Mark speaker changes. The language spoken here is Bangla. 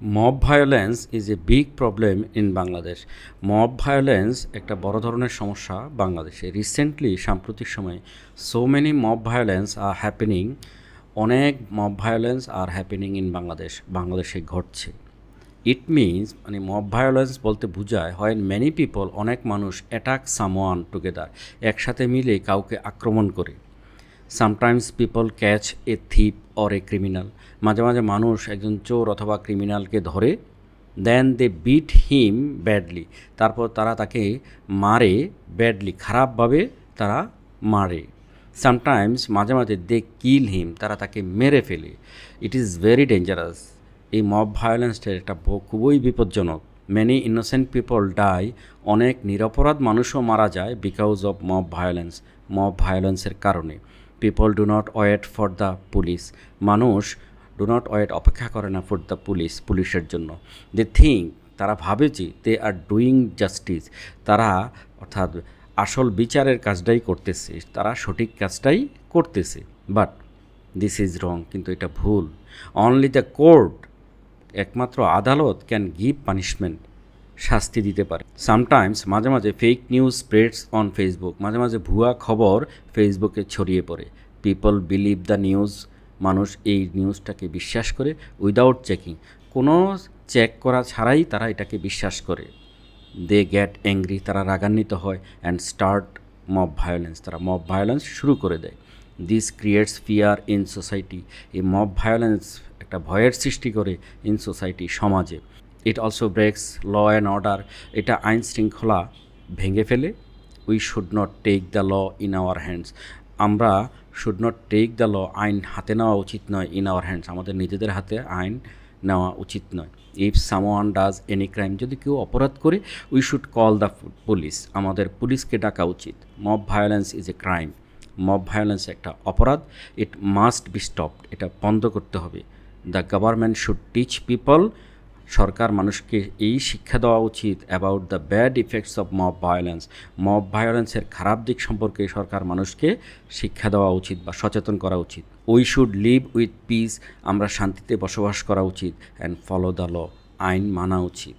Speaker 1: Mob violence is a big problem in Bangladesh. Mob violence একটা বড় ধরনের সমস্যা বাংলাদেশে। রিসেন্টলি সাম্প্রতিক সময়ে so many mob violence are happening. অনেক mob violence are happening in বাংলাদেশে ঘটছে। ইট মিনস মানে মব ভায়োলেন্স বলতে বোঝায় হয় মেনি পিপল অনেক মানুষ অ্যাটাক সামওয়ান টুগেদার একসাথে মিলে কাউকে আক্রমণ করে। Sometimes people catch a থিপ or a criminal, মাঝে মাঝে মানুষ একজন চোর অথবা ক্রিমিনালকে ধরে, দেন দে বিট হিম ব্যাডলি, তারপর তারা তাকে মারে ব্যাডলি, খারাপভাবে তারা মারে। সামটাইমস মাঝে মাঝে দে কিল হিম, তারা তাকে মেরে ফেলে। It is very dangerous. এই মব ভায়োলেন্সটা একটা খুবই বিপজ্জনক। মেনি ইনোসেন্ট পিপল ডাই, অনেক নিরপরাধ মানুষও মারা যায় বিকজ অফ মব ভায়োলেন্সের কারণে। People do not wait for the police, মানুষ ডু নট ওয়েট অপেক্ষা করে না ফর দ্য পুলিশের জন্য। দে থিঙ্ক, তারা ভাবে যে দে আর ডুইং জাস্টিস, তারা অর্থাৎ আসল বিচারের কাজটাই করতেছে, তারা সঠিক কাজটাই করতেছে। বাট দিস ইজ রং, কিন্তু এটা ভুল। অনলি দ্য কোর্ট, একমাত্র আদালত ক্যান গিভ পানিশমেন্ট, শাস্তি দিতে পারে। সামটাইমস মাঝে মাঝে fake news spreads on Facebook, মাঝে মাঝে ভুয়া খবর ফেসবুকে ছড়িয়ে পড়ে। পিপল বিলিভ দ্য নিউজ, মানুষ এই নিউজটাকে বিশ্বাস করে উইদাউট চেকিং, কোনো চেক করা ছাড়াই তারা এটাকে বিশ্বাস করে। দে গেট অ্যাংরি, তারা রাগান্বিত হয়, অ্যান্ড স্টার্ট মব ভায়োলেন্স, তারা মব ভায়োলেন্স শুরু করে দেয়। This creates fear in society, এই মব ভায়োলেন্স একটা ভয়ের সৃষ্টি করে ইন সোসাইটি, সমাজে। It also breaks law and order, এটা আইন শৃঙ্খলা ভেঙে ফেলে। We should not take the law in our hands, আমরা should not take the law, আইন হাতে নেওয়া উচিত নয়। ইন আওয়ার হ্যান্ডস, আমাদের নিজেদের হাতে আইন নেওয়া উচিত নয়। If someone does any crime, যদি কেউ অপরাধ করে, we should call the police, আমাদের পুলিশকে ডাকা উচিত। Mob violence is a crime, mob violence একটা অপরাধ। ইট মাস্ট বি স্টপড, এটা বন্ধ করতে হবে। The government should teach people, সরকার মানুষকে এই শিক্ষা দেওয়া উচিত about the bad effects of mob ভায়োলেন্সের খারাপ দিক সম্পর্কে সরকার মানুষকে শিক্ষা দেওয়া উচিত বা সচেতন করা উচিত। We should live with piece, আমরা শান্তিতে বসবাস করা উচিত। অ্যান্ড ফলো দ্য ল, আইন মানা উচিত।